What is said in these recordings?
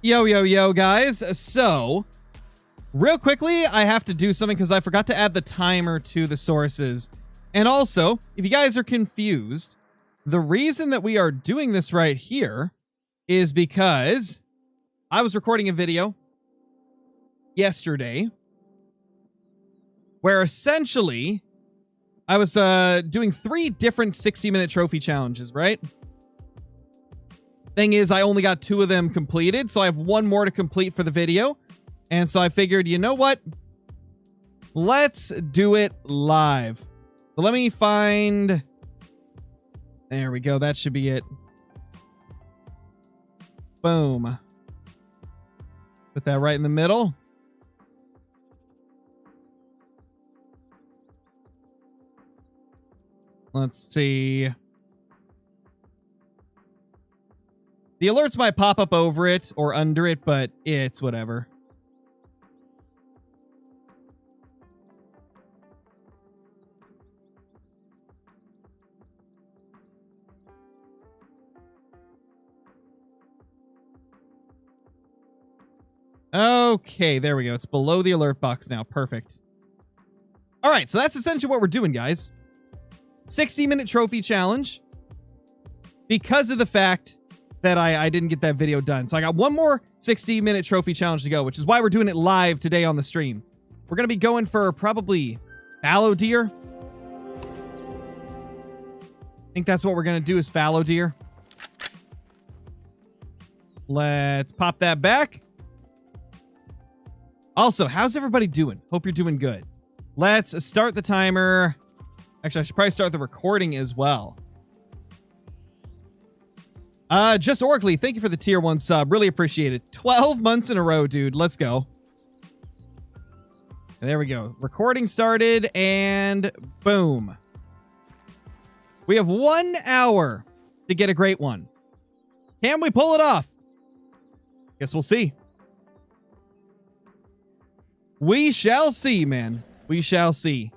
Yo, guys. So, real quickly, I have to do something because I forgot to add the timer to the sources. And also, if you guys are confused, the reason that we are doing this right here is because I was recording a video yesterday where essentially I was doing 3 different 60-minute trophy challenges, right? Thing is, I only got 2 of them completed, so I have 1 more to complete for the video. And so I figured, you know what? Let's do it live. So let me find... There we go. That should be it. Boom. Put that right in the middle. Let's see. The alerts might pop up over it or under it, but it's whatever. Okay, there we go. It's below the alert box now. Perfect. All right, so that's essentially what we're doing, guys. 60-minute trophy challenge. Because of the fact that I didn't get that video done. So I got 1 more 60-minute trophy challenge to go, which is why we're doing it live today on the stream. We're going to be going for probably fallow deer. I think that's what we're going to do is fallow deer. Let's pop that back. Also, how's everybody doing? Hope you're doing good. Let's start the timer. Actually, I should probably start the recording as well. Just Orkley, thank you for the tier 1 sub. Really appreciate it. 12 months in a row, dude. Let's go. And there we go. Recording started, and boom. We have 1 hour to get a great one. Can we pull it off? Guess we'll see. We shall see, man. We shall see.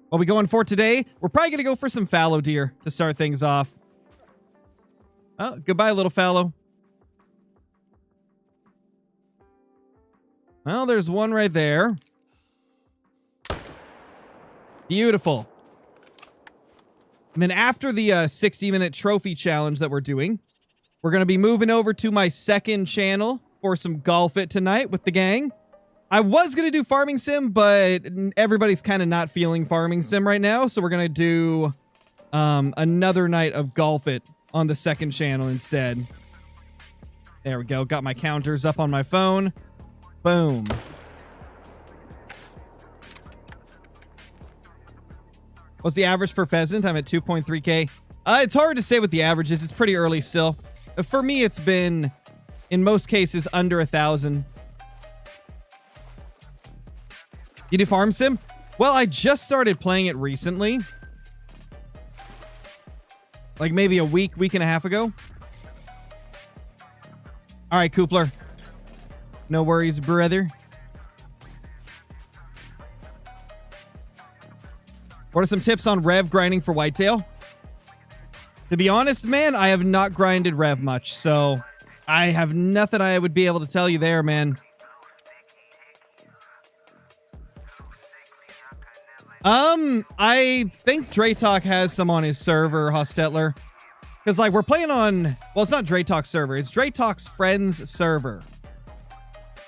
What are we going for today? We're probably going to go for some fallow deer to start things off. Oh, goodbye, little fallow. Well, there's one right there. Beautiful. And then after the 60-minute trophy challenge that we're doing, we're going to be moving over to my second channel for some golf it tonight with the gang. I was going to do farming sim, but everybody's kind of not feeling farming sim right now. So we're going to do another night of golf it on the second channel instead. There we go. Got my counters up on my phone. Boom. What's the average for pheasant? I'm at 2.3K. It's hard to say what the average is. It's pretty early still. For me, it's been, in most cases, under 1,000. You do farm sim? Well, I just started playing it recently. Like maybe a week and a half ago. All right, Koopler. No worries, brother. What are some tips on rev grinding for whitetail? To be honest, man, I have not grinded rev much, so I have nothing I would be able to tell you there, man. I think Draytalk has some on his server, Hostetler. Because, like, we're playing on... Well, it's not Draytalk's server. It's Draytalk's friend's server.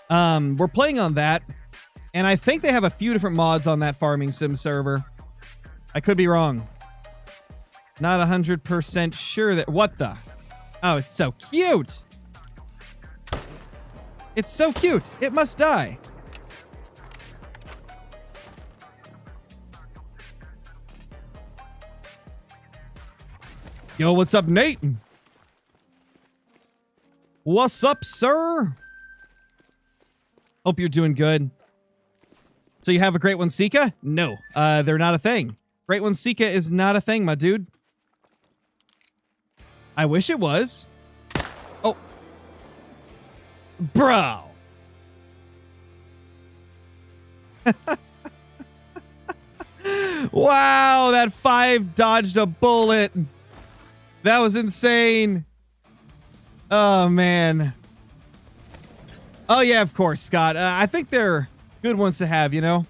We're playing on that. And I think they have a few different mods on that farming sim server. I could be wrong. Not 100% sure that... What the? Oh, it's so cute. It's so cute. It must die. Yo, what's up, Nate? What's up, sir? Hope you're doing good. So you have a Great One Sika? No, they're not a thing. Great One Sika is not a thing, my dude. I wish it was. Oh. Bro. Wow, that 5 dodged a bullet. That was insane. Oh, man. Oh, yeah, of course, Scott. I think they're good ones to have, you know?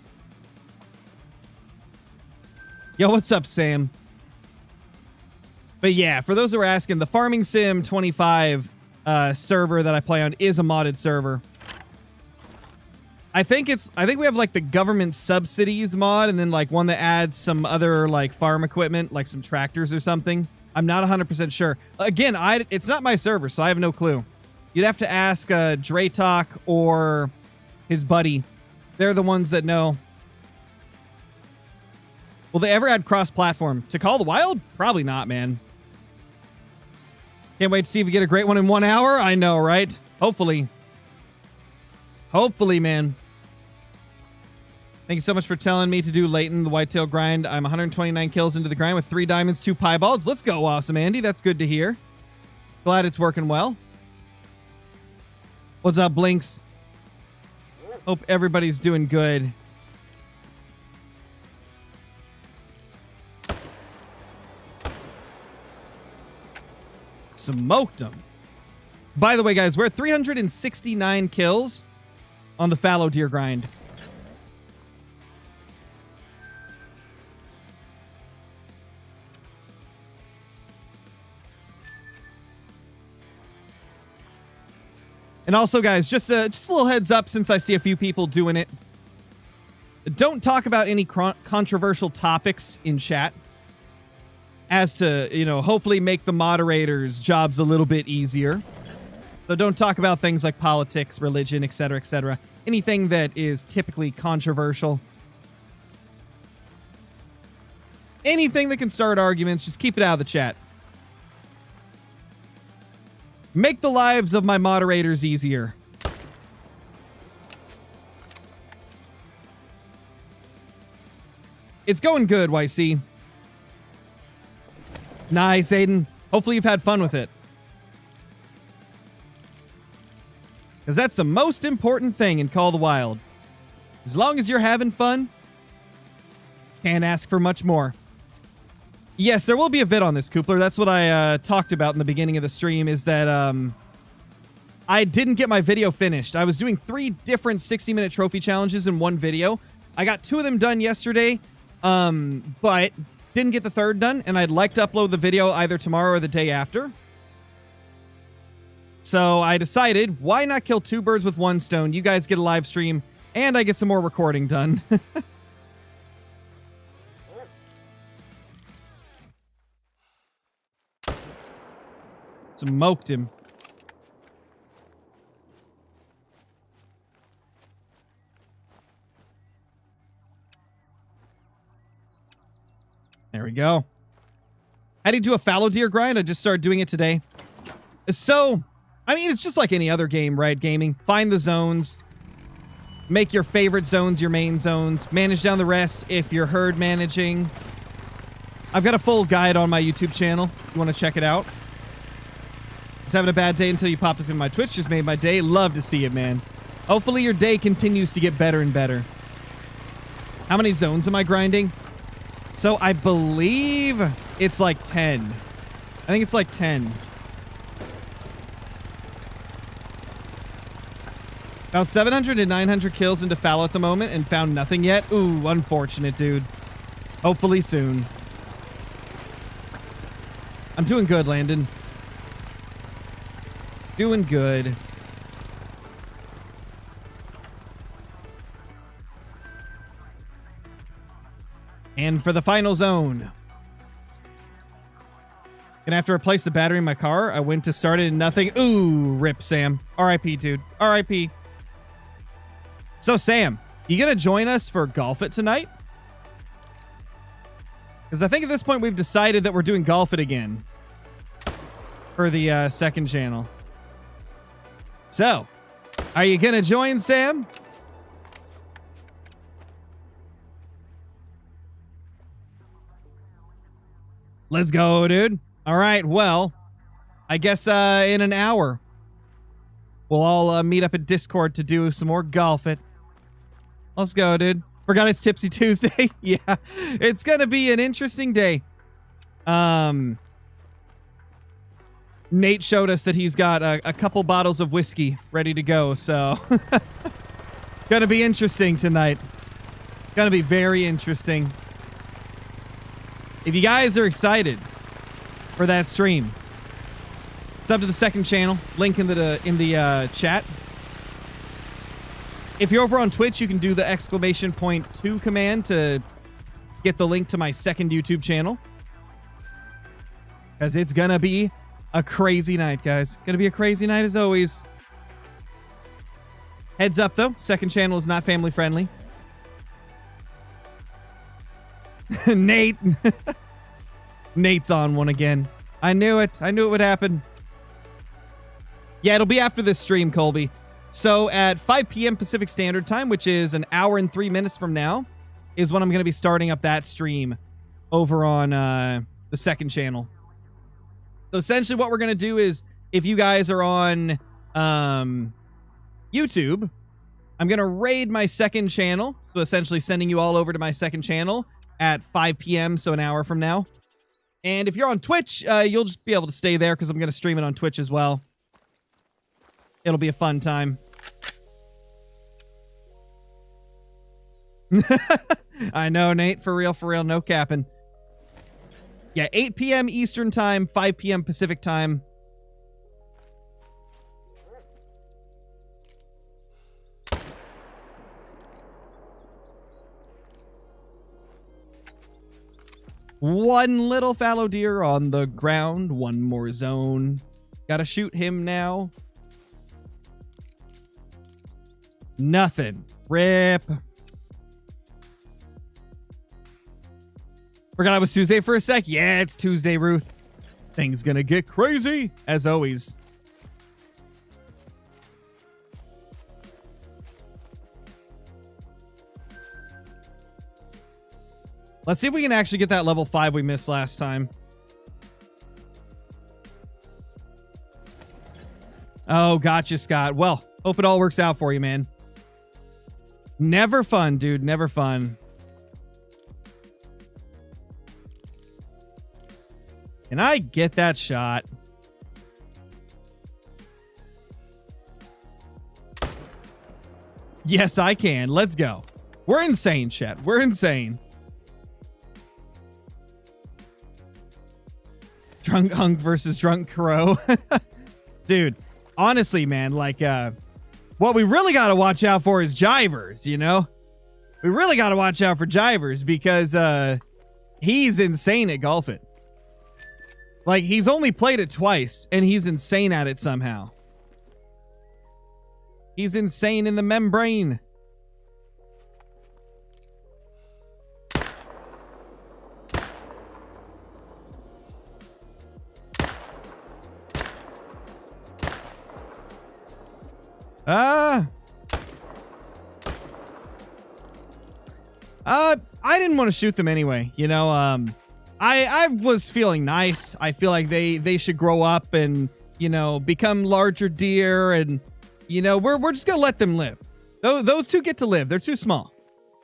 Yo, what's up, Sam? But yeah, for those who are asking, the Farming Sim 25 server that I play on is a modded server. I think we have like the government subsidies mod and then like one that adds some other like farm equipment, like some tractors or something. I'm not 100% sure. Again, it's not my server, so I have no clue. You'd have to ask Draytalk or his buddy. They're the ones that know. Will they ever add cross-platform? To Call the Wild? Probably not, man. Can't wait to see if we get a great one in 1 hour. I know, right? Hopefully. Hopefully, man. Thank you so much for telling me to do Leighton, the whitetail grind. I'm 129 kills into the grind with 3 diamonds, 2 piebalds. Let's go, awesome, Andy. That's good to hear. Glad it's working well. What's up, Blinks? Hope everybody's doing good. Smoked them. By the way, guys, we're at 369 kills on the fallow deer grind. And also, guys, just a little heads up since I see a few people doing it. Don't talk about any controversial topics in chat as to, you know, hopefully make the moderators' jobs a little bit easier. So don't talk about things like politics, religion, etc., etc. Anything that is typically controversial. Anything that can start arguments, just keep it out of the chat. Make the lives of my moderators easier. It's going good, YC. Nice, Aiden. Hopefully you've had fun with it. Because that's the most important thing in Call the Wild. As long as you're having fun, can't ask for much more. Yes, there will be a vid on this, Koopler. That's what I talked about in the beginning of the stream, is that I didn't get my video finished. I was doing 3 different 60-minute trophy challenges in one video. I got 2 of them done yesterday, but didn't get the 3rd done, and I'd like to upload the video either tomorrow or the day after. So I decided, why not kill 2 birds with 1 stone? You guys get a live stream, and I get some more recording done. Smoked him. There we go. How do you do a fallow deer grind? I just started doing it today. So, I mean, it's just like any other game, right? Gaming. Find the zones. Make your favorite zones your main zones. Manage down the rest if you're herd managing. I've got a full guide on my YouTube channel. If you want to check it out. Was having a bad day until you popped up in my Twitch. Just made my day. Love to see it, man. Hopefully your day continues to get better and better. How many zones am I grinding? So I believe it's like 10. I think it's like 10. About 700 to 900 kills into fallow at the moment and found nothing yet. Ooh, unfortunate, dude. Hopefully soon. I'm doing good, Landon. Doing good. And for the final zone. Gonna have to replace the battery in my car. I went to start it and nothing. Ooh, rip, Sam. R.I.P., dude. R.I.P. So, Sam, you gonna join us for Golf It tonight? Because I think at this point we've decided that we're doing Golf It again. For the second channel. So, are you gonna join, Sam? Let's go, dude. All right, well, I guess in an hour, we'll all meet up at Discord to do some more Golf It. Let's go, dude. Forgot it's Tipsy Tuesday. Yeah, it's gonna be an interesting day. Nate showed us that he's got a couple bottles of whiskey ready to go, so gonna be interesting tonight. Gonna be very interesting. If you guys are excited for that stream, it's up to the second channel. Link in the chat. If you're over on Twitch, you can do the !2 command to get the link to my second YouTube channel. Because it's gonna be a crazy night, guys. Gonna be a crazy night as always. Heads up, though. Second channel is not family friendly. Nate. Nate's on one again. I knew it. I knew it would happen. Yeah, it'll be after this stream, Colby. So at 5 p.m. Pacific Standard Time, which is an hour and 3 minutes from now, is when I'm going to be starting up that stream over on the second channel. So essentially what we're going to do is, if you guys are on YouTube, I'm going to raid my second channel. So essentially sending you all over to my second channel at 5 p.m., so an hour from now. And if you're on Twitch, you'll just be able to stay there because I'm going to stream it on Twitch as well. It'll be a fun time. I know, Nate. For real, no capping. Yeah, 8 p.m. Eastern Time, 5 p.m. Pacific Time. One little fallow deer on the ground. One more zone. Gotta shoot him now. Nothing. Rip. Forgot it was Tuesday for a sec. Yeah, it's Tuesday, Ruth. Things gonna get crazy, as always. Let's see if we can actually get that level 5 we missed last time. Oh, gotcha, Scott. Well, hope it all works out for you, man. Never fun, dude. Never fun. Can I get that shot? Yes, I can. Let's go. We're insane, chat. We're insane. Drunk Hunk versus Drunk Crow. Dude, honestly, man, like, what we really got to watch out for is Jivers, you know? We really got to watch out for Jivers because, he's insane at Golf It. Like, he's only played it twice, and he's insane at it somehow. He's insane in the membrane. I didn't want to shoot them anyway. You know, I was feeling nice. I feel like they should grow up and, you know, become larger deer, and, you know, we're just gonna let them live. Those two get to live. They're too small.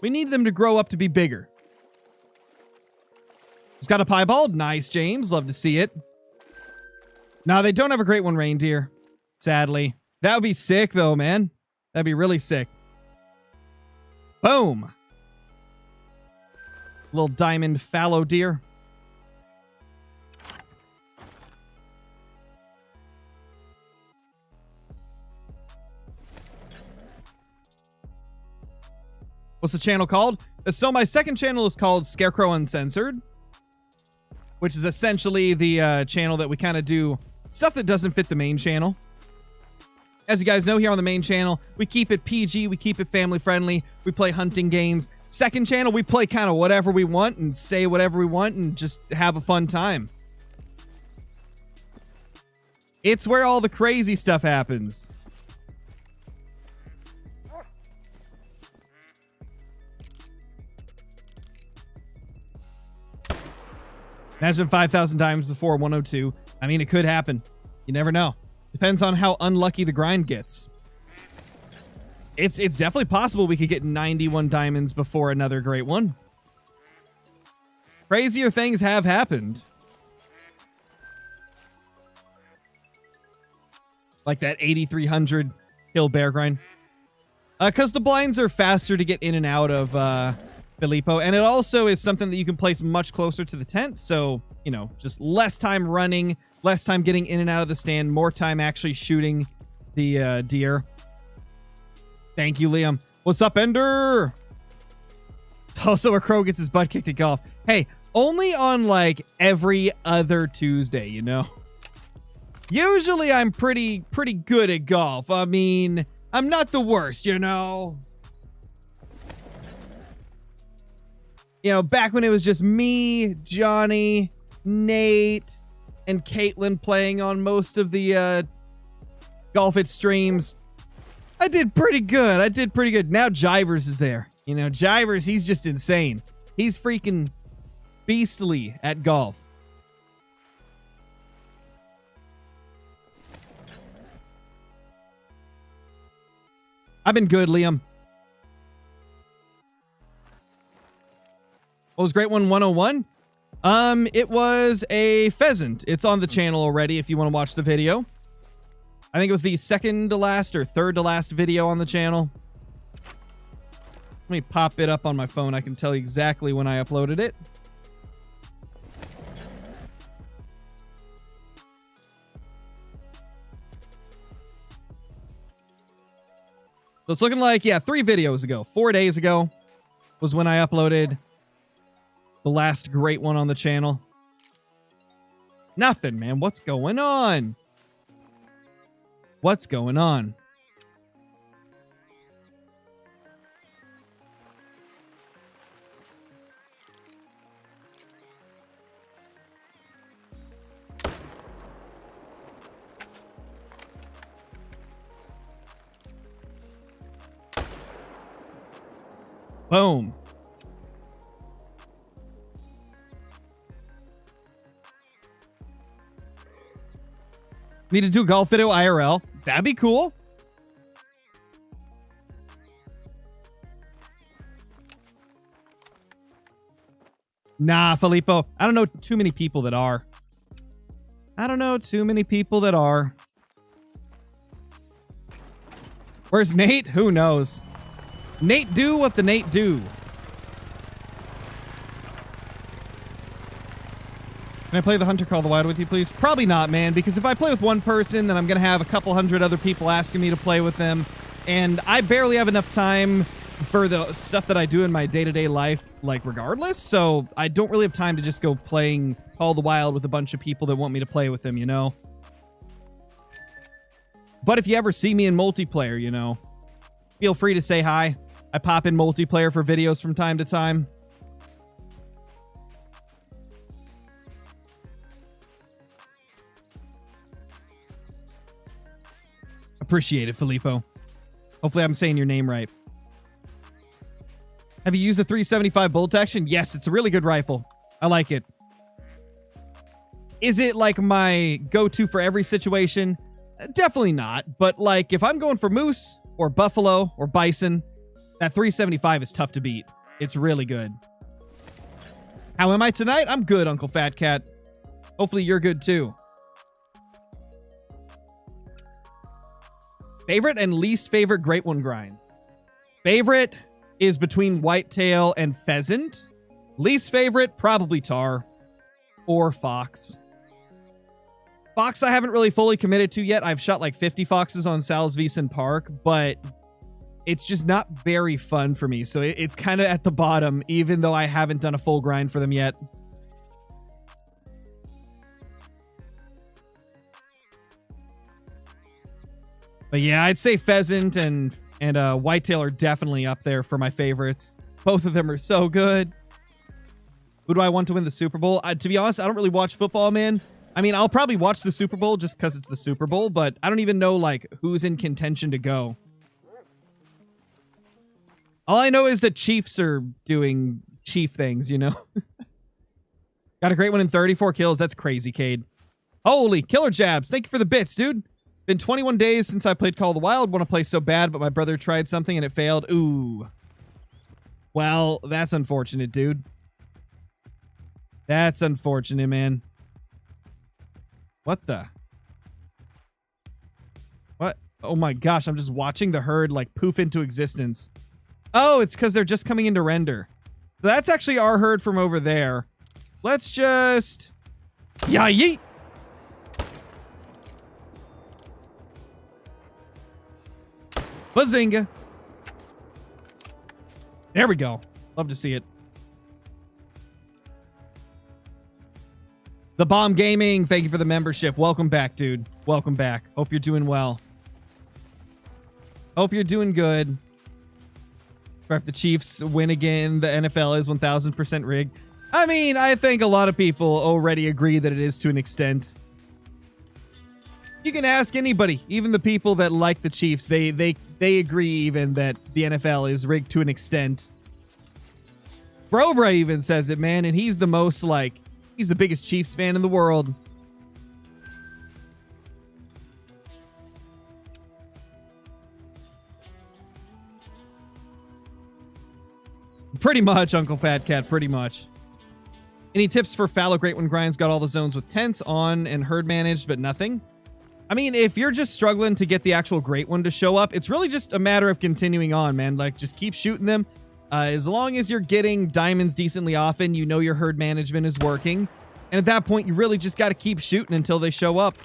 We need them to grow up to be bigger. Just got a piebald. Nice, James. Love to see it. No, they don't have a great one, reindeer. Sadly. That would be sick, though, man. That'd be really sick. Boom. Little diamond fallow deer. What's the channel called? So my second channel is called Scarecrow Uncensored, which is essentially the channel that we kind of do stuff that doesn't fit the main channel. As you guys know, here on the main channel, we keep it PG, we keep it family friendly, we play hunting games. Second channel, we play kind of whatever we want and say whatever we want and just have a fun time. It's where all the crazy stuff happens. Imagine 5,000 times before 102. I mean, it could happen. You never know. Depends on how unlucky the grind gets. It's definitely possible we could get 91 diamonds before another great one. Crazier things have happened. like that 8,300 kill bear grind. Because the blinds are faster to get in and out of Filippo, and it also is something that you can place much closer to the tent, so, you know, just less time running, less time getting in and out of the stand, more time actually shooting the deer. Thank you, Liam. What's up, Ender? It's also where Crow gets his butt kicked at golf. Hey, only on, like, every other Tuesday, you know? Usually I'm pretty good at golf. I mean, I'm not the worst, you know? You know, back when it was just me, Johnny, Nate, and Caitlin playing on most of the Golf It streams, I did pretty good. Now Jivers is there. You know, Jivers, he's just insane. He's freaking beastly at golf. I've been good, Liam. What was Great One 101? It was a pheasant. It's on the channel already if you want to watch the video. I think it was the second to last or third to last video on the channel. Let me pop it up on my phone. I can tell you exactly when I uploaded it. So it's looking like, yeah, 3 videos ago. 4 days ago was when I uploaded the last great one on the channel. Nothing, man. What's going on? What's going on? Boom. Need to do a golf video IRL. That'd be cool. Nah, Filippo. I don't know too many people that are. Where's Nate? Who knows? Nate do what the Nate do. Can I play the Hunter Call the Wild with you, please? Probably not, man, because if I play with one person, then I'm going to have a couple hundred other people asking me to play with them, and I barely have enough time for the stuff that I do in my day-to-day life, like, regardless, so I don't really have time to just go playing Call the Wild with a bunch of people that want me to play with them, you know? But if you ever see me in multiplayer, you know, feel free to say hi. I pop in multiplayer for videos from time to time. Appreciate it, Filippo. Hopefully I'm saying your name right. Have you used the 375 bolt action? Yes, it's a really good rifle. I like it. Is it like my go-to for every situation? Definitely not. But like if I'm going for moose or buffalo or bison, that 375 is tough to beat. It's really good. How am I tonight? I'm good, Uncle Fat Cat. Hopefully you're good too. Favorite and least favorite Great One grind. Favorite is between whitetail and pheasant. Least favorite, probably tar or fox. Fox I haven't really fully committed to yet. I've shot like 50 foxes on Salsvisen Park, but it's just not very fun for me. So it's kind of at the bottom, even though I haven't done a full grind for them yet. But yeah, I'd say pheasant and whitetail are definitely up there for my favorites. Both of them are so good. Who do I want to win the Super Bowl? To be honest, I don't really watch football, man. I mean, I'll probably watch the Super Bowl just because it's the Super Bowl, but I don't even know, like, who's in contention to go. All I know is that Chiefs are doing Chief things, you know? Got a great one in 34 kills. That's crazy, Cade. Holy killer jabs. Thank you for the bits, dude. Been 21 days since I played Call of the Wild. Want to play so bad, but my brother tried something and it failed. Ooh. Well, that's unfortunate, dude. That's unfortunate, man. What the? What? Oh my gosh, I'm just watching the herd like poof into existence. Oh, it's because they're just coming into render. So that's actually our herd from over there. Let's just... Yeah, yeet! Bazinga! There we go. Love to see it. The Bomb Gaming, thank you for the membership. Welcome back, dude. Welcome back. Hope you're doing well. Hope you're doing good. If the Chiefs win again, the NFL is 1000% rigged. I mean, I think a lot of people already agree that it is to an extent. You can ask anybody, even the people that like the Chiefs. They agree even that the NFL is rigged to an extent. Brobra even says it, man, and he's the most like, he's the biggest Chiefs fan in the world. Pretty much, Uncle Fat Cat, pretty much. Any tips for fallow great when grinds got all the zones with tents on and herd managed, but nothing? I mean, if you're just struggling to get the actual great one to show up, it's really just a matter of continuing on, man. Like, just keep shooting them. As long as you're getting diamonds decently often, you know your herd management is working. And at that point, you really just got to keep shooting until they show up.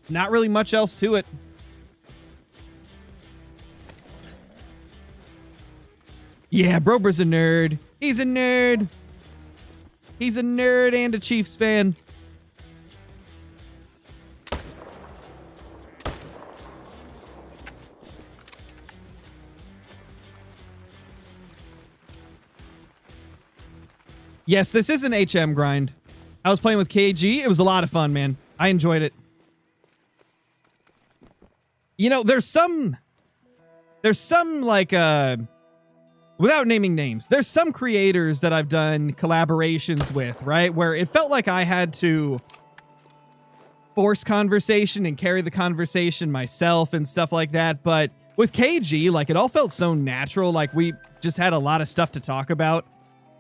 Not really much else to it. Yeah, Brober's a nerd. He's a nerd. He's a nerd and a Chiefs fan. Yes, this is an HM grind. I was playing with KG. It was a lot of fun, man. I enjoyed it. You know, there's some like, without naming names, there's some creators that I've done collaborations with, right? Where it felt like I had to force conversation and carry the conversation myself and stuff like that. But with KG, like, it all felt so natural. Like, we just had a lot of stuff to talk about.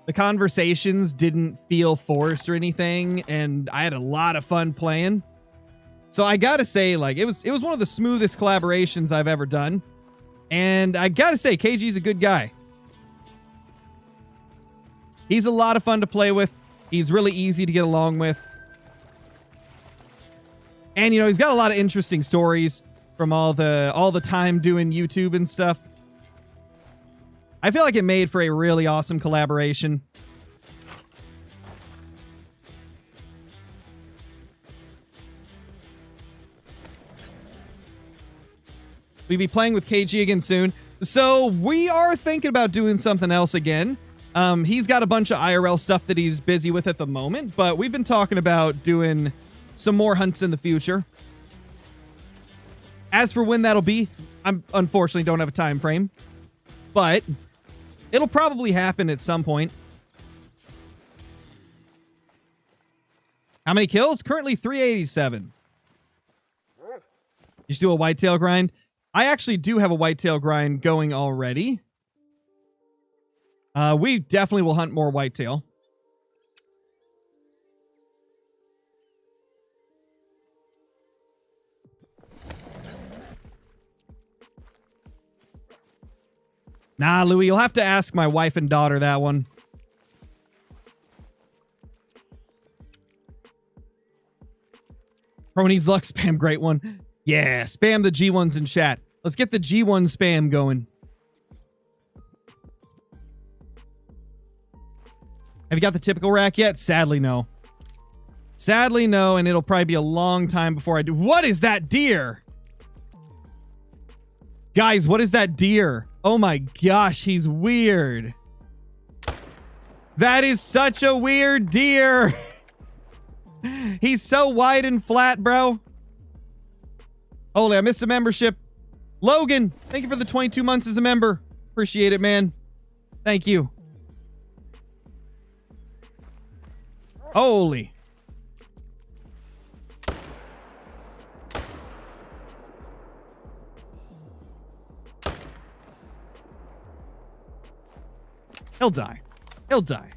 The conversations didn't feel forced or anything, and I had a lot of fun playing. So I gotta say, like, it was one of the smoothest collaborations I've ever done. And I gotta say, KG's a good guy. He's a lot of fun to play with. He's really easy to get along with. And, you know, he's got a lot of interesting stories from all the time doing YouTube and stuff. I feel like it made for a really awesome collaboration. We'll be playing with KG again soon. So we are thinking about doing something else again. He's got a bunch of IRL stuff that he's busy with at the moment, but we've been talking about doing some more hunts in the future. As for when that'll be, I unfortunately don't have a time frame, but it'll probably happen at some point. How many kills? Currently 387. You should do a whitetail grind. I actually do have a whitetail grind going already. We definitely will hunt more whitetail. Nah, Louie, you'll have to ask my wife and daughter that one. Cronies luck spam, great one. Yeah, spam the G1s in chat. Let's get the G1 spam going. Have you got the typical rack yet? Sadly, no. Sadly, no, and it'll probably be a long time before I do. What is that deer? Guys, what is that deer? Oh my gosh, he's weird. That is such a weird deer. He's so wide and flat, bro. Holy, I missed a membership. Logan, thank you for the 22 months as a member. Appreciate it, man. Thank you. Holy. He'll die. He'll die.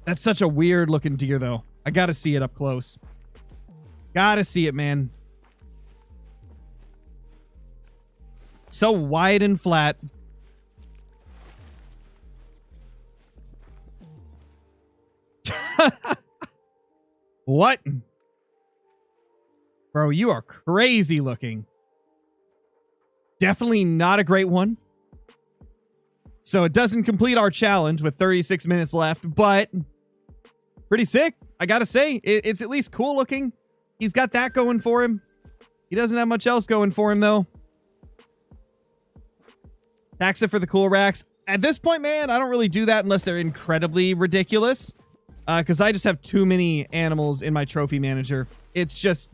That's such a weird looking deer, though. I gotta see it up close. Gotta see it, man. So wide and flat. What? Bro, you are crazy looking. Definitely not a great one. So it doesn't complete our challenge with 36 minutes left, but pretty sick. I gotta say, it's at least cool looking. He's got that going for him. He doesn't have much else going for him, though. Tax it for the cool racks. At this point, man, I don't really do that unless they're incredibly ridiculous. Because I just have too many animals in my trophy manager. It's just,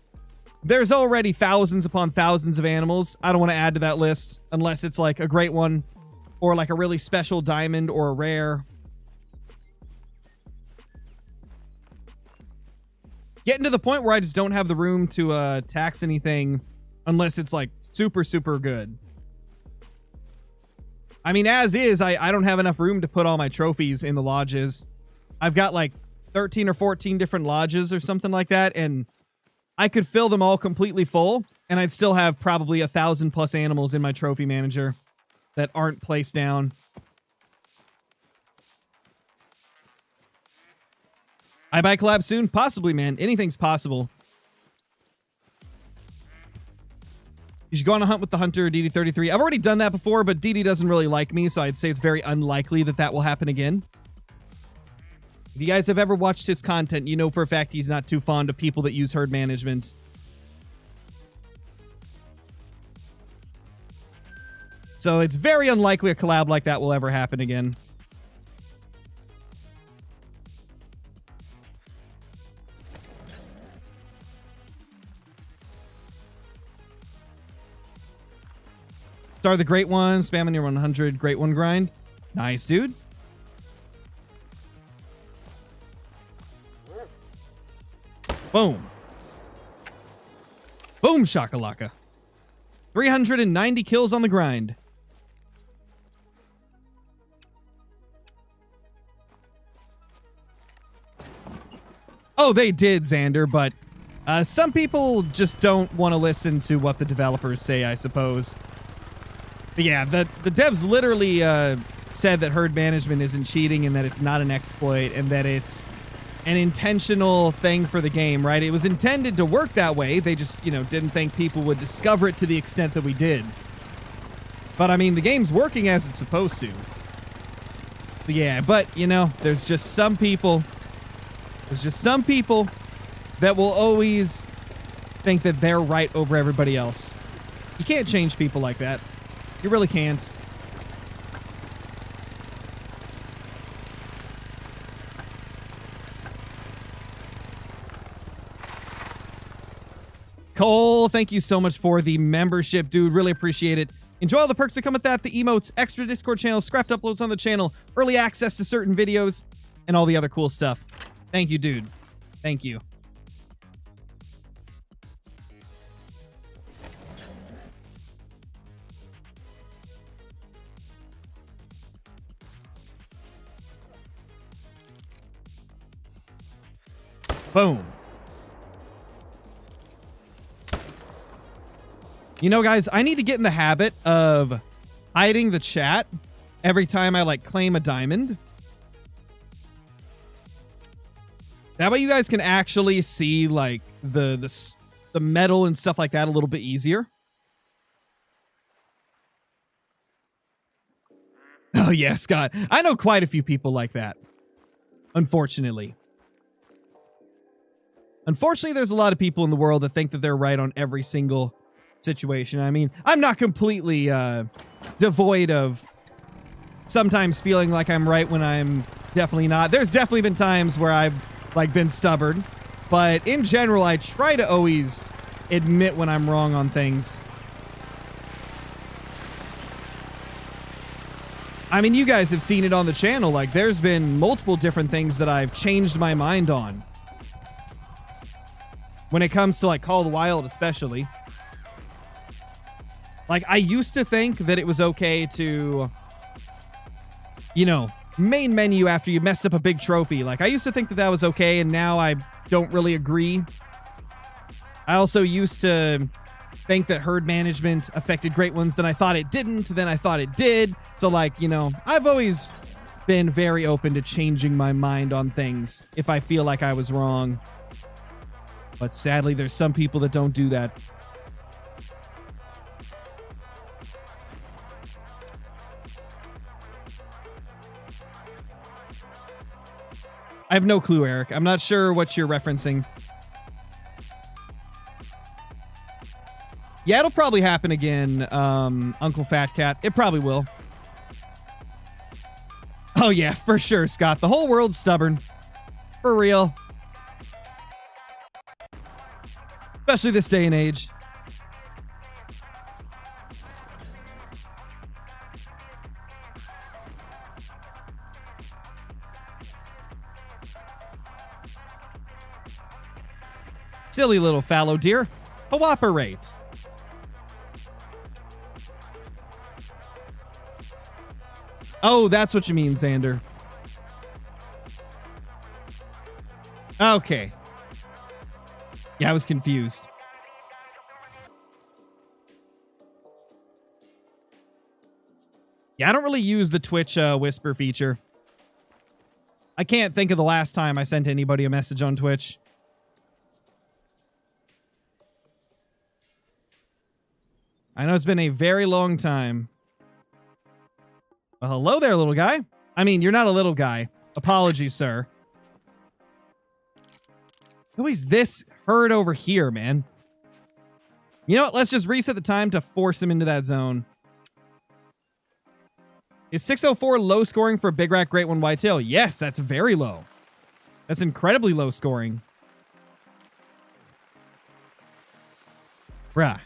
there's already thousands upon thousands of animals. I don't want to add to that list unless it's like a great one or like a really special diamond or a rare. Getting to the point where I just don't have the room to tax anything unless it's like super, super good. I mean, as is, I don't have enough room to put all my trophies in the lodges. I've got like 13 or 14 different lodges or something like that, and I could fill them all completely full, and I'd still have probably 1,000+ animals in my trophy manager that aren't placed down. I buy collab soon? Possibly, man. Anything's possible. You should go on a hunt with the hunter, DD33. I've already done that before, but DD doesn't really like me, so I'd say it's very unlikely that that will happen again. If you guys have ever watched his content, you know for a fact he's not too fond of people that use herd management. So it's very unlikely a collab like that will ever happen again. Star the Great One, spamming your 100 Great One grind. Nice, dude. Boom. Boom, shakalaka. 390 kills on the grind. Oh, they did, Xander, but some people just don't want to listen to what the developers say, I suppose. But yeah, the devs literally said that herd management isn't cheating and that it's not an exploit and that it's an intentional thing for the game, right? It was intended to work that way. They just, you know, didn't think people would discover it to the extent that we did. But I mean, the game's working as it's supposed to. But yeah, but you know, there's just some people that will always think that they're right over everybody else. You can't change people like that. You really can't. Cole, thank you so much for the membership, dude. Really appreciate it. Enjoy all the perks that come with that. The emotes, extra Discord channels, scrapped uploads on the channel, early access to certain videos, and all the other cool stuff. Thank you, dude. Thank you. Boom. You know, guys, I need to get in the habit of hiding the chat every time I, like, claim a diamond. That way you guys can actually see, like, the metal and stuff like that a little bit easier. Oh, yeah, Scott. I know quite a few people like that. Unfortunately. Unfortunately, there's a lot of people in the world that think that they're right on every single situation. I mean, I'm not completely devoid of sometimes feeling like I'm right when I'm definitely not. There's definitely been times where I've like been stubborn, but in general, I try to always admit when I'm wrong on things. I mean, you guys have seen it on the channel. Like, there's been multiple different things that I've changed my mind on. When it comes to, like, Call of the Wild especially. Like, I used to think that it was okay to, you know, main menu after you messed up a big trophy. Like, I used to think that that was okay, and now I don't really agree. I also used to think that herd management affected great ones, then I thought it didn't, then I thought it did. So, like, you know, I've always been very open to changing my mind on things if I feel like I was wrong. But sadly, there's some people that don't do that. I have no clue, Eric. I'm not sure what you're referencing. Yeah, it'll probably happen again, Uncle Fat Cat. It probably will. Oh, yeah, for sure, Scott. The whole world's stubborn. For real. Especially this day and age. Silly little fallow deer. Cooperate. Oh, that's what you mean, Xander. Okay. Yeah, I was confused. Yeah, I don't really use the Twitch whisper feature. I can't think of the last time I sent anybody a message on Twitch. I know it's been a very long time. Well, hello there, little guy. I mean, you're not a little guy. Apologies, sir. Who is this herd over here, man? You know what? Let's just reset the time to force him into that zone. Is 604 low scoring for Big Rat Great One Whitetail? Yes, that's very low. That's incredibly low scoring. Bruh.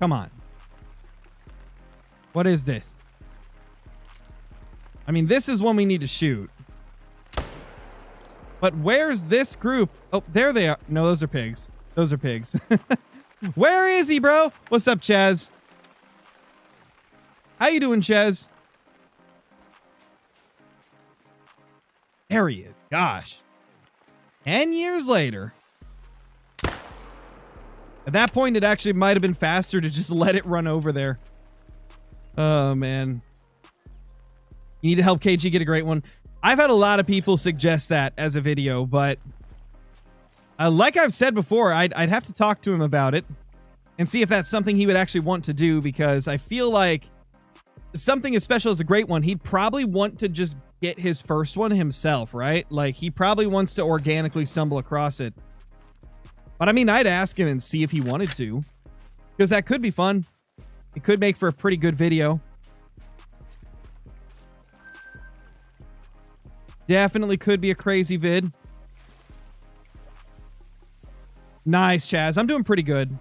Come on. What is this? I mean, this is one we need to shoot. But where's this group? Oh, there they are. No, those are pigs. Those are pigs. Where is he, bro? What's up, Chaz? How you doing, Chaz? There he is. Gosh. 10 years later. At that point, it actually might have been faster to just let it run over there. Oh, man. You need to help KG get a great one. I've had a lot of people suggest that as a video, but like I've said before, I'd have to talk to him about it and see if that's something he would actually want to do, because I feel like something as special as a great one, he'd probably want to just get his first one himself, right? Like, he probably wants to organically stumble across it. But I mean, I'd ask him and see if he wanted to, because that could be fun. It could make for a pretty good video. Definitely could be a crazy vid. Nice, Chaz. I'm doing pretty good.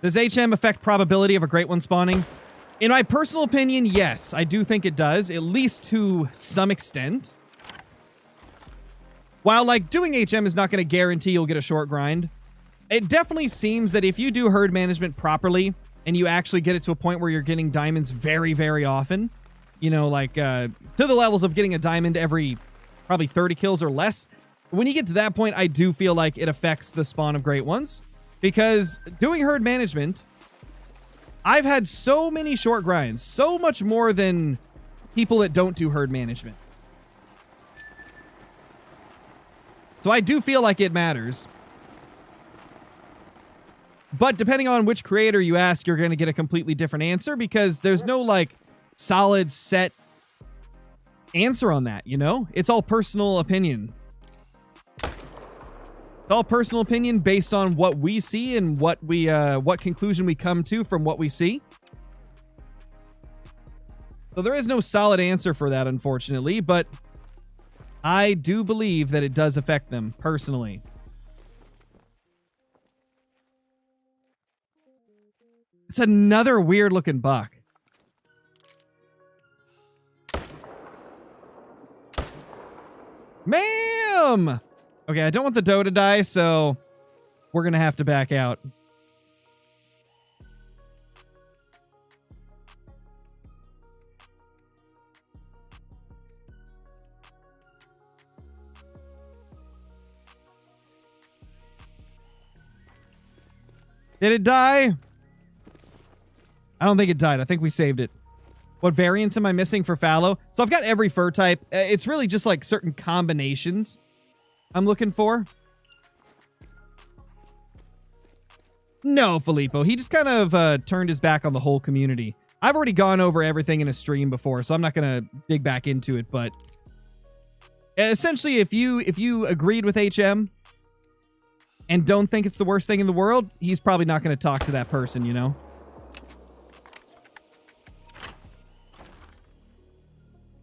Does HM affect probability of a great one spawning? In my personal opinion, yes. I do think it does, at least to some extent. While, like, doing HM is not going to guarantee you'll get a short grind, it definitely seems that if you do herd management properly and you actually get it to a point where you're getting diamonds very, very often, you know, like to the levels of getting a diamond every probably 30 kills or less, when you get to that point, I do feel like it affects the spawn of great ones. Because doing herd management, I've had so many short grinds, so much more than people that don't do herd management. So I do feel like it matters. But depending on which creator you ask, you're going to get a completely different answer, because there's no, like, solid set answer on that, you know? It's all personal opinion. It's all personal opinion based on what we see and what conclusion we come to from what we see. So there is no solid answer for that, unfortunately, but I do believe that it does affect them personally. It's another weird looking buck. Ma'am! Okay, I don't want the doe to die, so we're going to have to back out. Did it die? I don't think it died. I think we saved it. What variants am I missing for fallow? So I've got every fur type. It's really just like certain combinations I'm looking for. No, Filippo. He just kind of turned his back on the whole community. I've already gone over everything in a stream before, so I'm not going to dig back into it. But essentially, if you agreed with HM and don't think it's the worst thing in the world, he's probably not going to talk to that person, you know?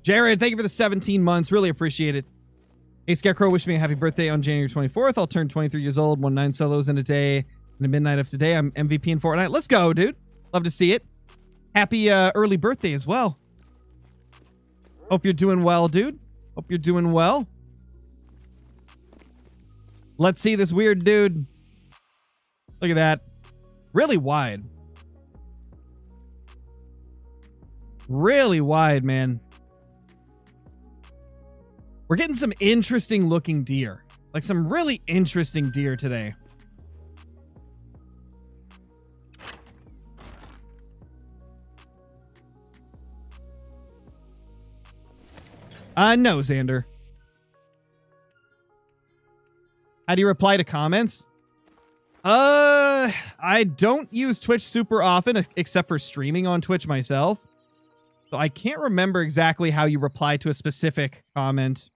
Jared, thank you for the 17 months. Really appreciate it. Hey, Scarecrow, wish me a happy birthday on January 24th. I'll turn 23 years old, won 9 solos in a day. In the midnight of today, I'm MVP in Fortnite. Let's go, dude. Love to see it. Happy early birthday as well. Hope you're doing well, dude. Hope you're doing well. Let's see this weird dude. Look at that. Really wide. Really wide, man. We're getting some interesting looking deer. Like some really interesting deer today. No, Xander. How do you reply to comments? I don't use Twitch super often, except for streaming on Twitch myself. So I can't remember exactly how you reply to a specific comment.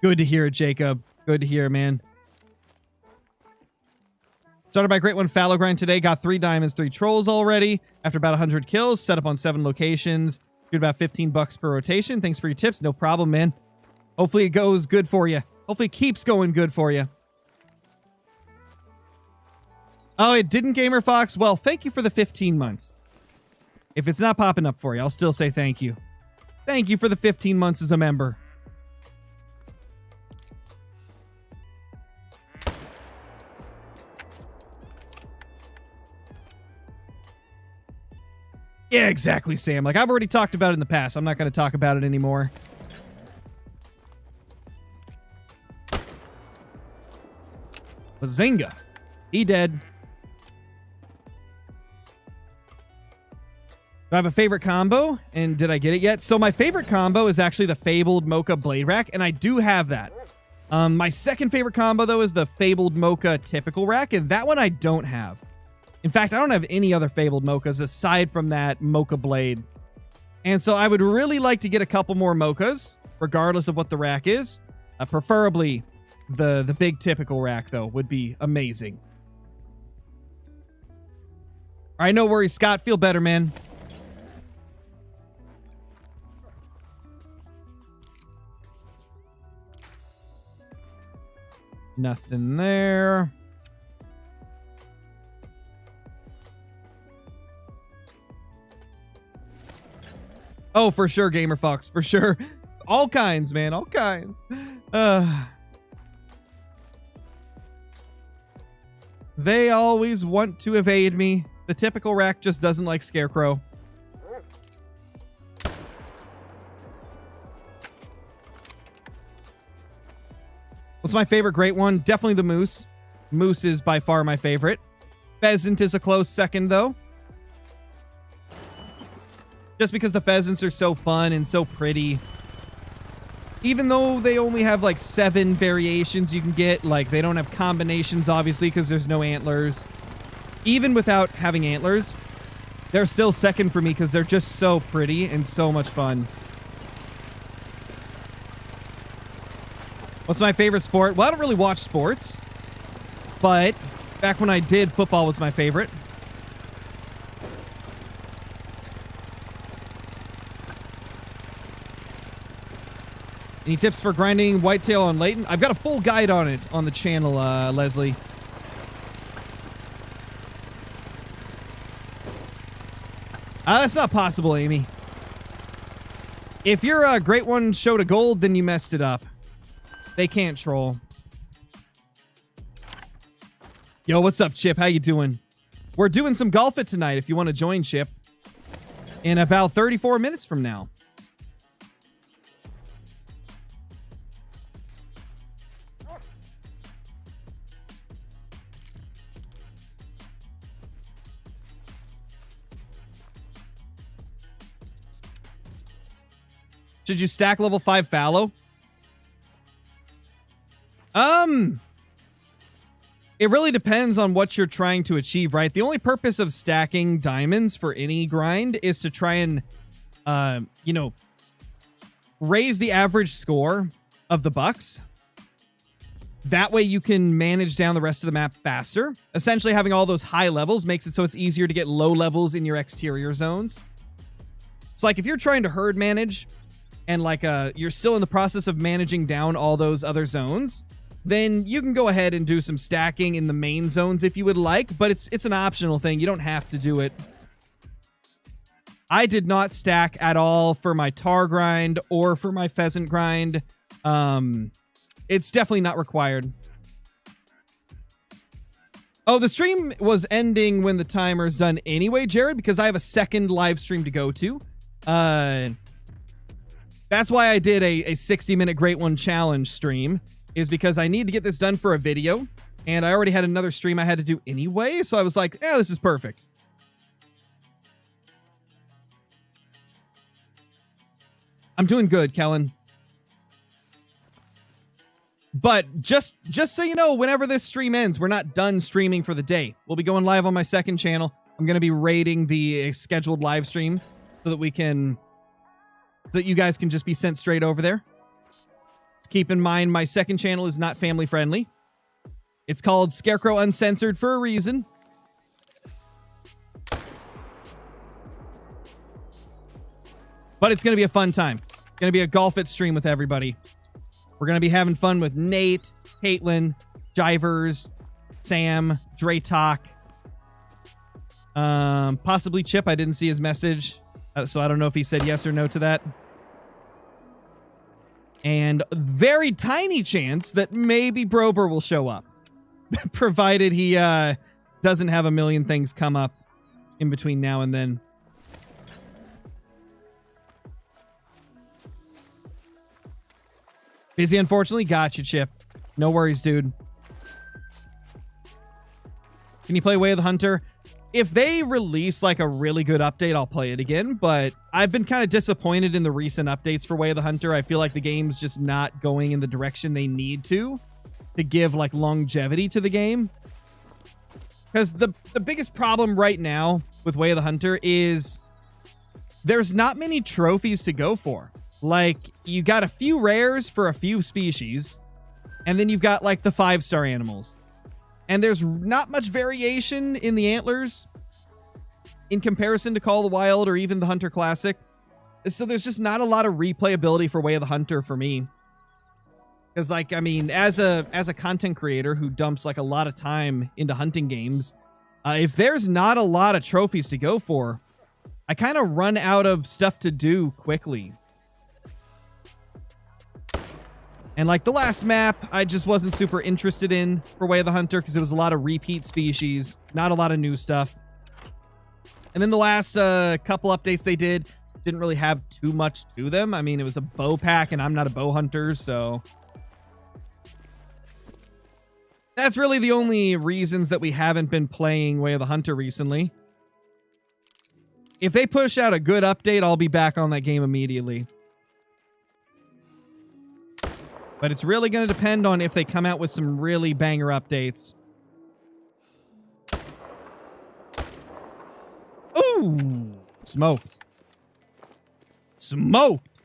Good to hear it, Jacob. Good to hear, man. Started my Great One Fallow grind today. Got 3 diamonds, 3 trolls already. After about 100 kills, set up on 7 locations. Did about $15 per rotation. Thanks for your tips. No problem, man. Hopefully it goes good for you. Hopefully it keeps going good for you. Oh, it didn't, Gamer Fox? Well, thank you for the 15 months. If it's not popping up for you, I'll still say thank you. Thank you for the 15 months as a member. Yeah, exactly, Sam. Like, I've already talked about it in the past. I'm not going to talk about it anymore. Bazinga. He dead. Do I have a favorite combo? And did I get it yet? So my favorite combo is actually the Fabled Mocha Blade Rack, and I do have that. My second favorite combo, though, is the Fabled Mocha Typical Rack, and that one I don't have. In fact, I don't have any other Fabled Mochas aside from that Mocha Blade. And so I would really like to get a couple more Mochas, regardless of what the rack is. Preferably the big typical rack, though, would be amazing. All right, no worries, Scott. Feel better, man. Nothing there. Oh, for sure, Gamer Fox, for sure. All kinds, man, all kinds. They always want to evade me. The typical rack just doesn't like Scarecrow. What's my favorite great one? Definitely the moose. Moose is by far my favorite. Pheasant is a close second, though. Just because the pheasants are so fun and so pretty. Even though they only have like 7 variations you can get, like they don't have combinations, obviously, because there's no antlers. Even without having antlers, they're still second for me because they're just so pretty and so much fun. What's my favorite sport? Well, I don't really watch sports, but back when I did, football was my favorite. Any tips for grinding whitetail on Layton? I've got a full guide on it on the channel, Leslie. That's not possible, Amy. If your Great One showed a gold, then you messed it up. They can't troll. Yo, what's up, Chip? How you doing? We're doing some golf it tonight if you want to join, Chip. In about 34 minutes from now. Should you stack level 5 fallow? It really depends on what you're trying to achieve, right? The only purpose of stacking diamonds for any grind is to try and, you know, raise the average score of the bucks. That way you can manage down the rest of the map faster. Essentially, having all those high levels makes it so it's easier to get low levels in your exterior zones. So, like, if you're trying to herd manage and, like, you're still in the process of managing down all those other zones, then you can go ahead and do some stacking in the main zones if you would like, but it's an optional thing. You don't have to do it. I did not stack at all for my tar grind or for my pheasant grind. It's definitely not required. Oh, the stream was ending when the timer's done anyway, Jared, because I have a second live stream to go to. That's why I did a 60-minute Great One Challenge stream, is because I need to get this done for a video, and I already had another stream I had to do anyway, so I was like, yeah, this is perfect. I'm doing good, Kellen. But just so you know, whenever this stream ends, we're not done streaming for the day. We'll be going live on my second channel. I'm going to be rating the scheduled live stream so that you guys can just be sent straight over there. Keep in mind, my second channel is not family friendly. It's called Scarecrow Uncensored for a reason. But it's going to be a fun time. It's going to be a golf it stream with everybody. We're going to be having fun with Nate, Caitlin, Jivers, Sam, Dre Talk, possibly Chip. I didn't see his message, so I don't know if he said yes or no to that. And a very tiny chance that maybe Brober will show up, provided he doesn't have a million things come up in between now and then. Busy, unfortunately. Gotcha, Chip. No worries, dude. Can you play Way of the Hunter? If they release like a really good update, I'll play it again, but I've been kind of disappointed in the recent updates for Way of the Hunter. I feel like the game's just not going in the direction they need to give like longevity to the game. Because the biggest problem right now with Way of the Hunter is there's not many trophies to go for. Like, you got a few rares for a few species, and then you've got like the 5-star animals. And there's not much variation in the antlers in comparison to Call of the Wild or even the Hunter Classic. So there's just not a lot of replayability for Way of the Hunter for me. Because, like, I mean, as a content creator who dumps like a lot of time into hunting games, if there's not a lot of trophies to go for, I kind of run out of stuff to do quickly. And like the last map, I just wasn't super interested in for Way of the Hunter because it was a lot of repeat species, not a lot of new stuff. And then the last couple updates they didn't really have too much to them. I mean, it was a bow pack, and I'm not a bow hunter, so that's really the only reasons that we haven't been playing Way of the Hunter recently. If they push out a good update, I'll be back on that game immediately. But it's really going to depend on if they come out with some really banger updates. Ooh! Smoked. Smoked!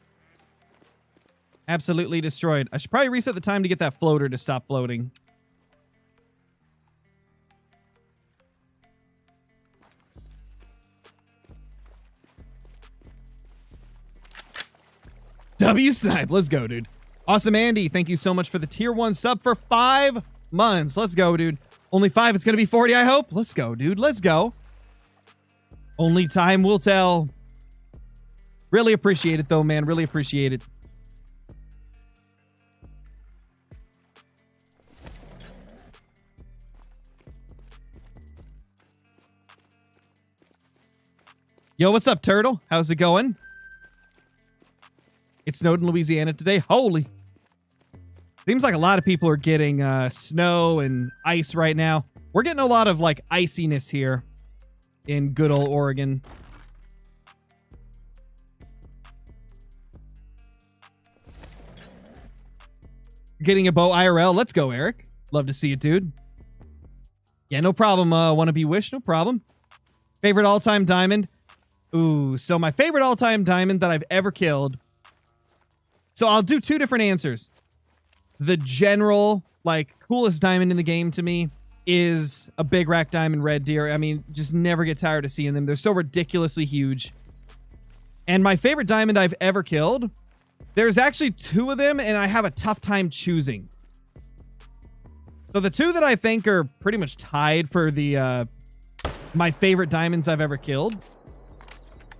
Absolutely destroyed. I should probably reset the time to get that floater to stop floating. W Snipe. Let's go, dude. Awesome, Andy. Thank you so much for the tier 1 sub for 5 months. Let's go, dude. Only 5. It's going to be 40, I hope. Let's go, dude. Let's go. Only time will tell. Really appreciate it, though, man. Really appreciate it. Yo, what's up, Turtle? How's it going? It snowed in Louisiana today. Holy. Seems like a lot of people are getting snow and ice right now. We're getting a lot of like iciness here in good old Oregon. Getting a bow IRL. Let's go, Eric. Love to see it, dude. Yeah, no problem. Want to be Wish? No problem. Favorite all-time diamond? Ooh, so my favorite all-time diamond that I've ever killed. So I'll do two different answers. The general, like, coolest diamond in the game to me is a big rack diamond red deer. I mean, just never get tired of seeing them. They're so ridiculously huge. And my favorite diamond I've ever killed, there's actually two of them, and I have a tough time choosing. So the two that I think are pretty much tied for the my favorite diamonds I've ever killed.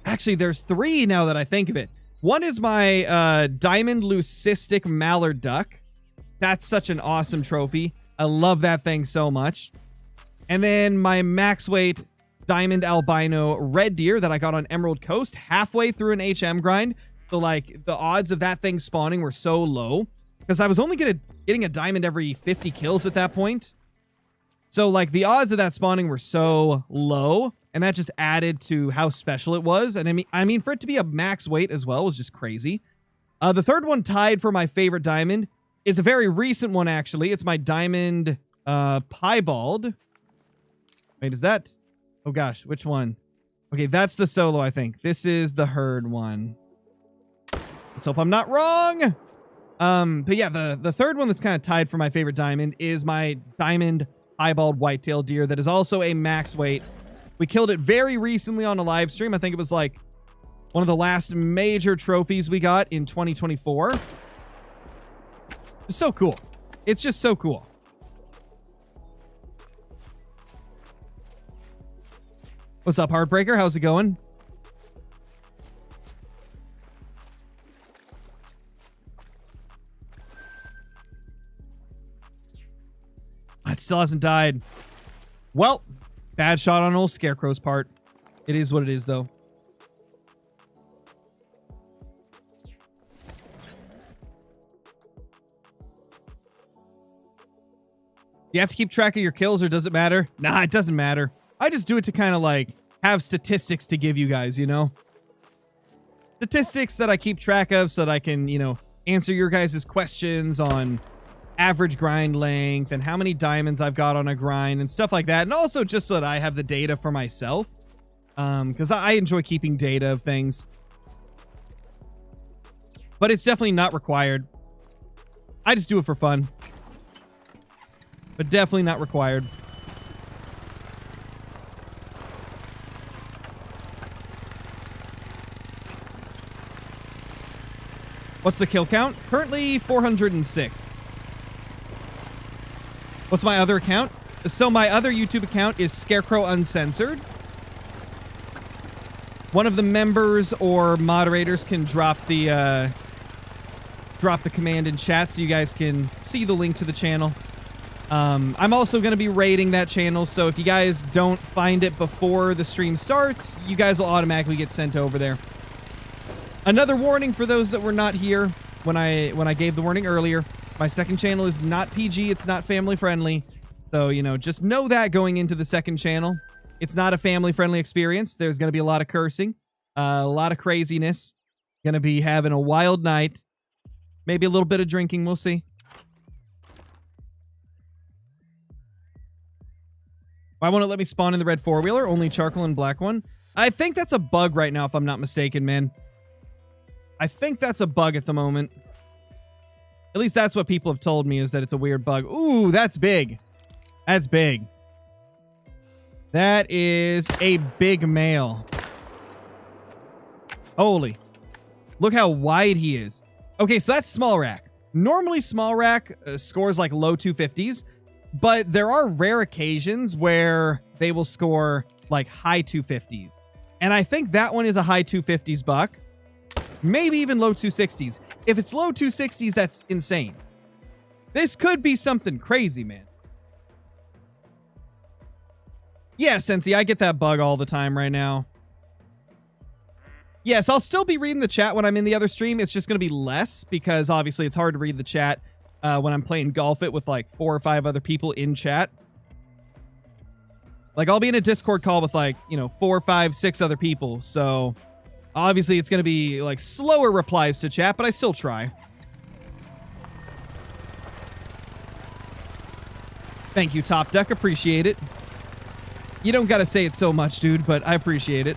Actually, there's three now that I think of it. One is my diamond leucistic mallard duck. That's such an awesome trophy. I love that thing so much. And then my max weight diamond albino red deer that I got on Emerald Coast halfway through an HM grind. So, like, the odds of that thing spawning were so low because I was only getting a diamond every 50 kills at that point. So, like, the odds of that spawning were so low, and that just added to how special it was. And I mean, for it to be a max weight as well was just crazy. The third one tied for my favorite diamond is a very recent one, actually. It's my diamond piebald. Wait, is that? Oh, gosh, which one? Okay, that's the solo, I think. This is the herd one. Let's hope I'm not wrong. But yeah, the third one that's kind of tied for my favorite diamond is my diamond piebald whitetail deer that is also a max weight. We killed it very recently on a live stream. I think it was like one of the last major trophies we got in 2024. It's so cool. It's just so cool. What's up, Heartbreaker? How's it going? It still hasn't died. Well, bad shot on old Scarecrow's part. It is what it is, though. You have to keep track of your kills, or does it matter? Nah, it doesn't matter. I just do it to kind of, like, have statistics to give you guys, you know? Statistics that I keep track of so that I can, you know, answer your guys' questions on average grind length and how many diamonds I've got on a grind and stuff like that. And also just so that I have the data for myself. Because I enjoy keeping data of things. But it's definitely not required. I just do it for fun. But definitely not required. What's the kill count? Currently 406. What's my other account? So my other YouTube account is Scarecrow Uncensored. One of the members or moderators can drop the command in chat so you guys can see the link to the channel. I'm also going to be raiding that channel, so if you guys don't find it before the stream starts, you guys will automatically get sent over there. Another warning for those that were not here when I gave the warning earlier. My second channel is not PG. It's not family friendly. So, you know, just know that going into the second channel. It's not a family friendly experience. There's going to be a lot of cursing, a lot of craziness. Going to be having a wild night. Maybe a little bit of drinking. We'll see. Why won't it let me spawn in the red four-wheeler? Only charcoal and black one. I think that's a bug right now, if I'm not mistaken, man. I think that's a bug at the moment. At least that's what people have told me, is that it's a weird bug. Ooh, that's big. That's big. That is a big male. Holy. Look how wide he is. Okay, so that's small rack. Normally small rack scores like low 250s, but there are rare occasions where they will score like high 250s. And I think that one is a high 250s buck. Maybe even low 260s. If it's low 260s, that's insane. This could be something crazy, man. Yeah, Sensi, I get that bug all the time right now. Yes, I'll still be reading the chat when I'm in the other stream. It's just going to be less because obviously it's hard to read the chat when I'm playing Golf It with like 4 or 5 other people in chat. Like, I'll be in a Discord call with like, you know, 4, 5, 6 other people. So obviously it's going to be like slower replies to chat, but I still try. Thank you, Top Duck. Appreciate it. You don't gotta say it so much, dude, but I appreciate it.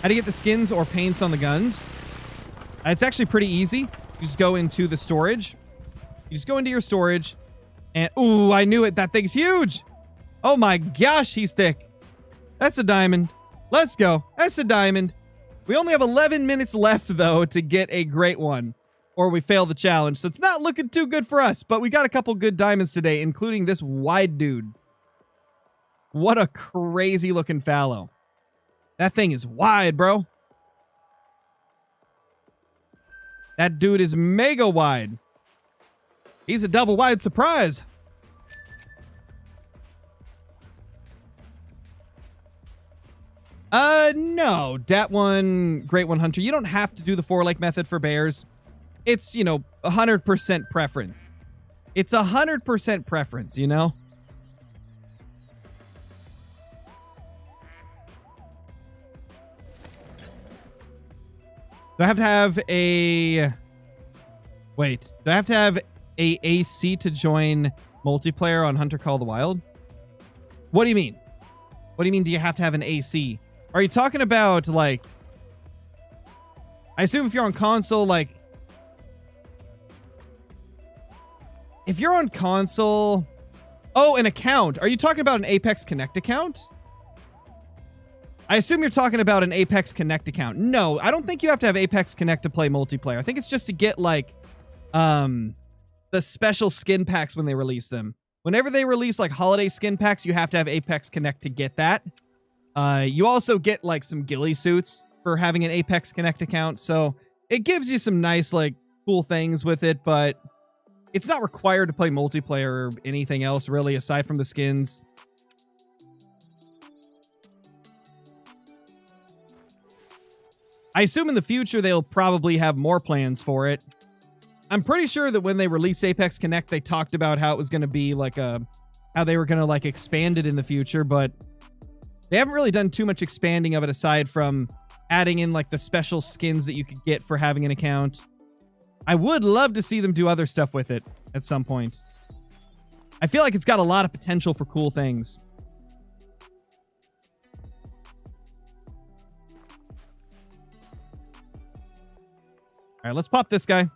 How do you get the skins or paints on the guns? It's actually pretty easy. You just go into the storage. You just go into your storage. And, ooh, I knew it. That thing's huge. Oh my gosh, he's thick. That's a diamond. Let's go. That's a diamond. We only have 11 minutes left, though, to get a great one. Or we fail the challenge. So it's not looking too good for us. But we got a couple good diamonds today, including this wide dude. What a crazy looking fallow. That thing is wide, bro. That dude is mega wide. He's a double wide surprise. No. Dat one, Great One Hunter. You don't have to do the 4-like method for bears. It's, 100% preference. It's 100% preference, you know? Do I have to have a... Wait. Do I have to have a AC to join multiplayer on Hunter Call the Wild? What do you mean? What do you mean do you have to have an AC? Are you talking about, like... I assume if you're on console, like... If you're on console... Oh, an account. Are you talking about an Apex Connect account? I assume you're talking about an Apex Connect account. No, I don't think you have to have Apex Connect to play multiplayer. I think it's just to get, like, the special skin packs when they release them. Whenever they release, like, holiday skin packs, you have to have Apex Connect to get that. You also get, like, some ghillie suits for having an Apex Connect account. So it gives you some nice, like, cool things with it, but it's not required to play multiplayer or anything else, really, aside from the skins. I assume in the future they'll probably have more plans for it. I'm pretty sure that when they released Apex Connect, they talked about how it was going to be like how they were going to like expand it in the future, but they haven't really done too much expanding of it aside from adding in like the special skins that you could get for having an account. I would love to see them do other stuff with it at some point. I feel like it's got a lot of potential for cool things. All right, let's pop this guy.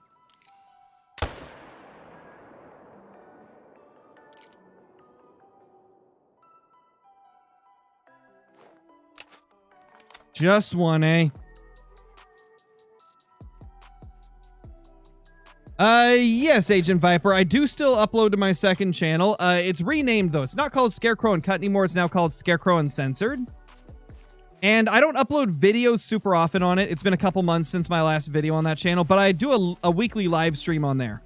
Just one, eh? Yes, Agent Viper. I do still upload to my second channel. It's renamed, though. It's not called Scarecrow and Cut anymore. It's now called Scarecrow and Censored. And I don't upload videos super often on it. It's been a couple months since my last video on that channel, but I do a weekly live stream on there.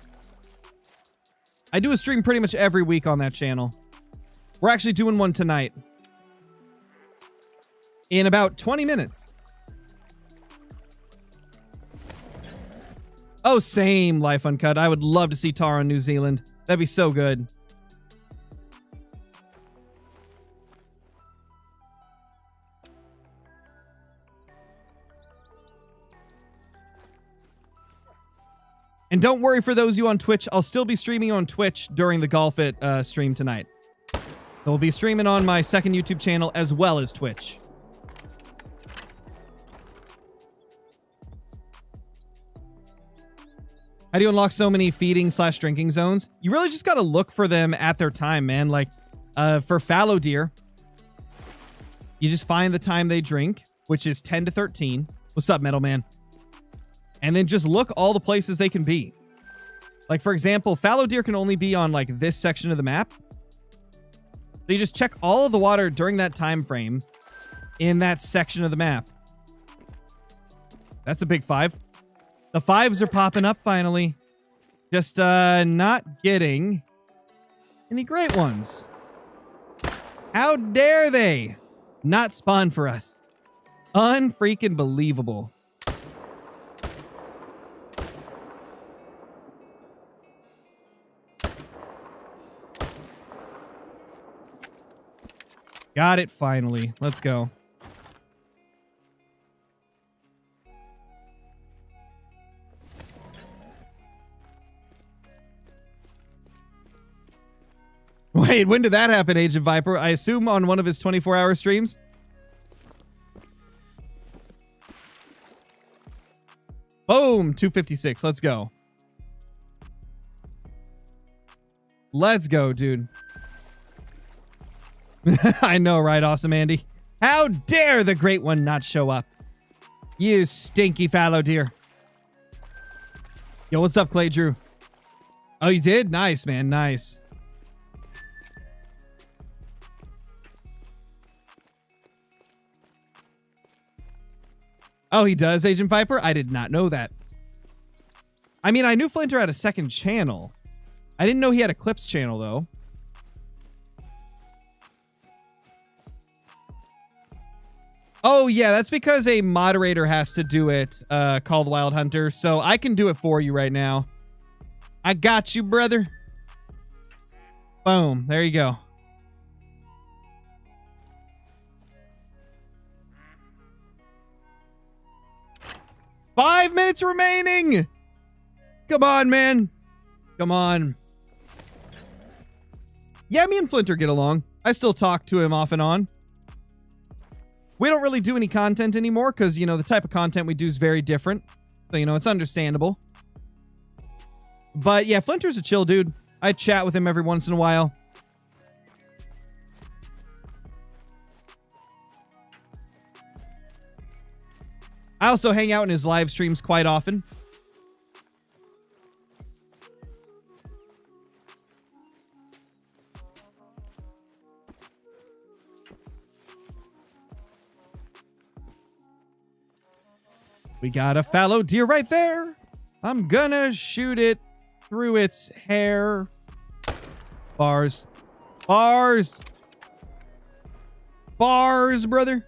I do a stream pretty much every week on that channel. We're actually doing one tonight. In about 20 minutes. Oh, same, Life Uncut. I would love to see Tara in New Zealand. That'd be so good. And don't worry for those of you on Twitch. I'll still be streaming on Twitch during the Golf It stream tonight. So we'll be streaming on my second YouTube channel as well as Twitch. How do you unlock so many feeding/drinking zones? You really just got to look for them at their time, man. Like, for fallow deer, you just find the time they drink, which is 10 to 13. What's up, Metal Man? And then just look all the places they can be. Like, for example, fallow deer can only be on, like, this section of the map. So you just check all of the water during that time frame in that section of the map. That's a big 5. The 5s are popping up finally. Just not getting any great ones. How dare they not spawn for us? Unfreaking believable. Got it finally. Let's go. Wait, when did that happen, Agent Viper? I assume on one of his 24-hour streams? Boom, 256. Let's go. Let's go, dude. I know, right? Awesome, Andy. How dare the great one not show up? You stinky fallow deer. Yo, what's up, Clay Drew? Oh, you did? Nice, man. Nice. Oh, he does, Agent Viper? I did not know that. I mean, I knew Flinter had a second channel. I didn't know he had a Clips channel, though. Oh, yeah, that's because a moderator has to do it, called Wild Hunter, so I can do it for you right now. I got you, brother. Boom. There you go. Five minutes remaining! Come on, man. Come on. Yeah, me and Flinter get along. I still talk to him off and on. We don't really do any content anymore because, you know, the type of content we do is very different. So, you know, it's understandable. But, yeah, Flinter's a chill dude. I chat with him every once in a while. I also hang out in his live streams quite often. We got a fallow deer right there. I'm gonna shoot it through its hair. Bars. Bars. Bars, brother.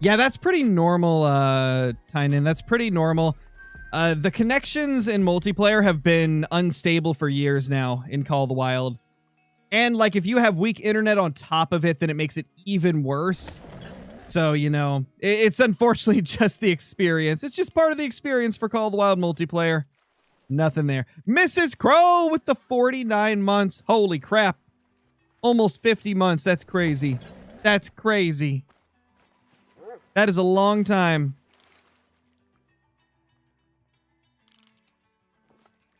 Yeah, that's pretty normal, Tynan. That's pretty normal. The connections in multiplayer have been unstable for years now in Call of the Wild. And, like, if you have weak internet on top of it, then it makes it even worse. So, you know, it's unfortunately just the experience. It's just part of the experience for Call of the Wild multiplayer. Nothing there. Mrs. Crow with the 49 months. Holy crap. Almost 50 months. That's crazy. That's crazy. That is a long time.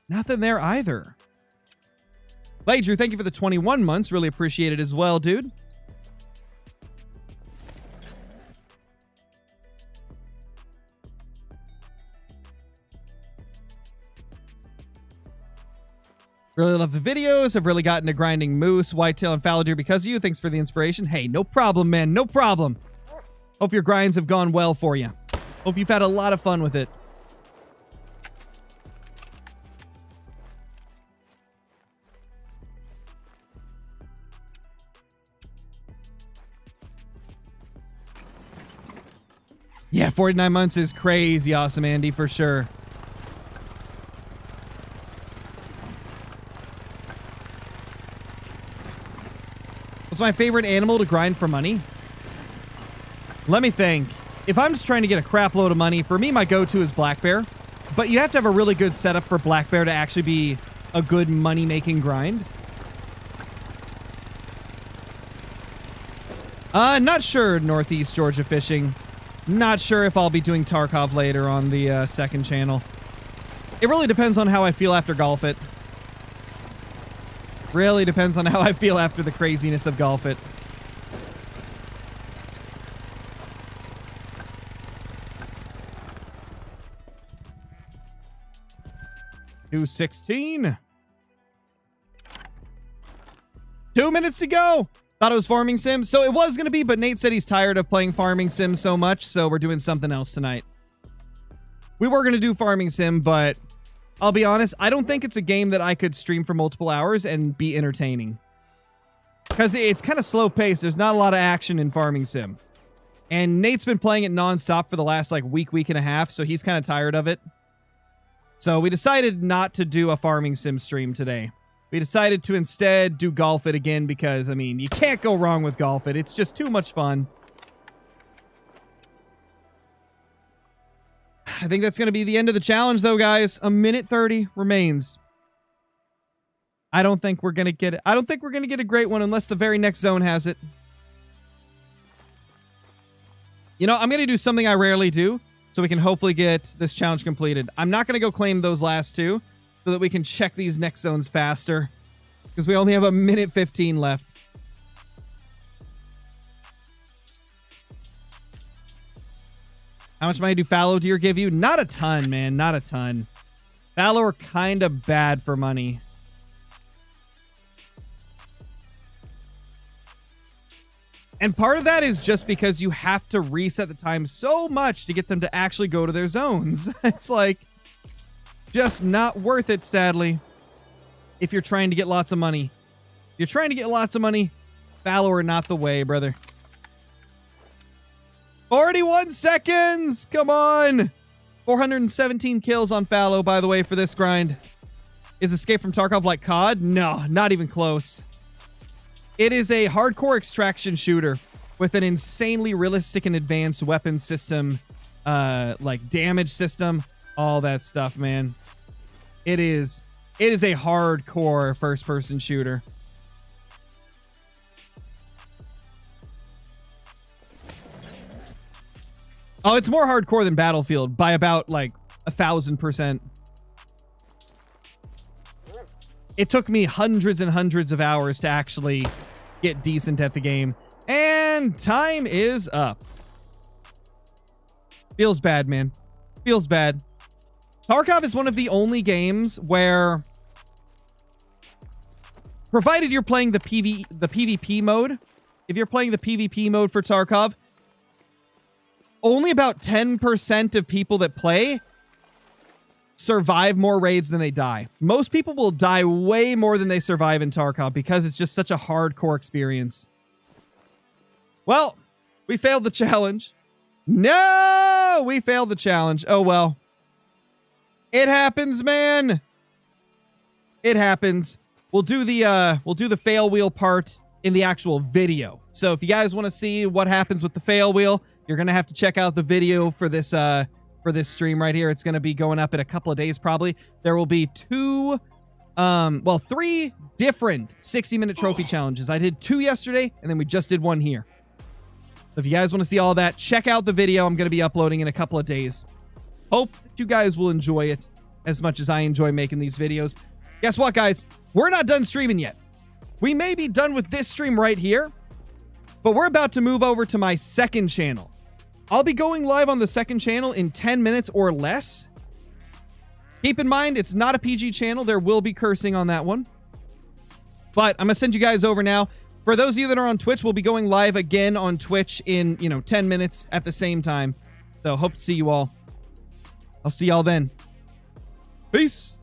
Nothing there either. Drew, thank you for the 21 months. Really appreciate it as well, dude. Really love the videos. I've really gotten to grinding moose, whitetail, and fallow deer because of you. Thanks for the inspiration. Hey, no problem, man. No problem. Hope your grinds have gone well for you. Hope you've had a lot of fun with it. Yeah, 49 months is crazy awesome, Andy, for sure. What's my favorite animal to grind for money? Let me think. If I'm just trying to get a crap load of money, for me, my go-to is black bear. But you have to have a really good setup for black bear to actually be a good money-making grind. Not sure, Northeast Georgia Fishing. Not sure if I'll be doing Tarkov later on the second channel. It really depends on how I feel after Golf It. Really depends on how I feel after the craziness of Golf It. $2.16. 2 minutes to go. Thought it was Farming Sim. So it was going to be, but Nate said he's tired of playing Farming Sim so much, so we're doing something else tonight. We were going to do Farming Sim, but I'll be honest, I don't think it's a game that I could stream for multiple hours and be entertaining. Because it's kind of slow paced. There's not a lot of action in Farming Sim. And Nate's been playing it nonstop for the last like week and a half, so he's kind of tired of it. So we decided not to do a Farming Sim stream today. We decided to instead do Golf It again because, I mean, you can't go wrong with Golf It. It's just too much fun. I think that's going to be the end of the challenge, though, guys. A minute 30 remains. I don't think we're going to get it. I don't think we're going to get a great one unless the very next zone has it. You know, I'm going to do something I rarely do so we can hopefully get this challenge completed. I'm not going to go claim those last two so that we can check these next zones faster because we only have a minute 15 left. How much money do fallow deer give you? Not a ton, man. Not a ton. Fallow are kind of bad for money. And part of that is just because you have to reset the time so much to get them to actually go to their zones. It's like just not worth it, sadly, if you're trying to get lots of money. If you're trying to get lots of money, fallow are not the way, brother. 41 seconds! Come on! 417 kills on fallow, by the way, for this grind. Is Escape from Tarkov like COD? No, not even close. It is a hardcore extraction shooter with an insanely realistic and advanced weapon system, like damage system, all that stuff, man. It is a hardcore first-person shooter. Oh, it's more hardcore than Battlefield by about like 1,000%. It took me hundreds and hundreds of hours to actually get decent at the game. And time is up. Feels bad, man. Feels bad. Tarkov is one of the only games where, provided you're playing the PvP mode, if you're playing the PvP mode for Tarkov, only about 10% of people that play survive more raids than they die. Most people will die way more than they survive in Tarkov because it's just such a hardcore experience. Well, we failed the challenge. No! We failed the challenge. Oh, well. It happens, man. It happens. We'll do the fail wheel part in the actual video. So if you guys want to see what happens with the fail wheel, you're going to have to check out the video for this stream right here. It's going to be going up in a couple of days, probably. There will be three different 60-minute trophy challenges. I did 2 yesterday, and then we just did 1 here. So if you guys want to see all that, check out the video. I'm going to be uploading in a couple of days. Hope that you guys will enjoy it as much as I enjoy making these videos. Guess what, guys? We're not done streaming yet. We may be done with this stream right here, but we're about to move over to my second channel. I'll be going live on the second channel in 10 minutes or less. Keep in mind, it's not a PG channel. There will be cursing on that one. But I'm going to send you guys over now. For those of you that are on Twitch, we'll be going live again on Twitch in, 10 minutes at the same time. So hope to see you all. I'll see y'all then. Peace.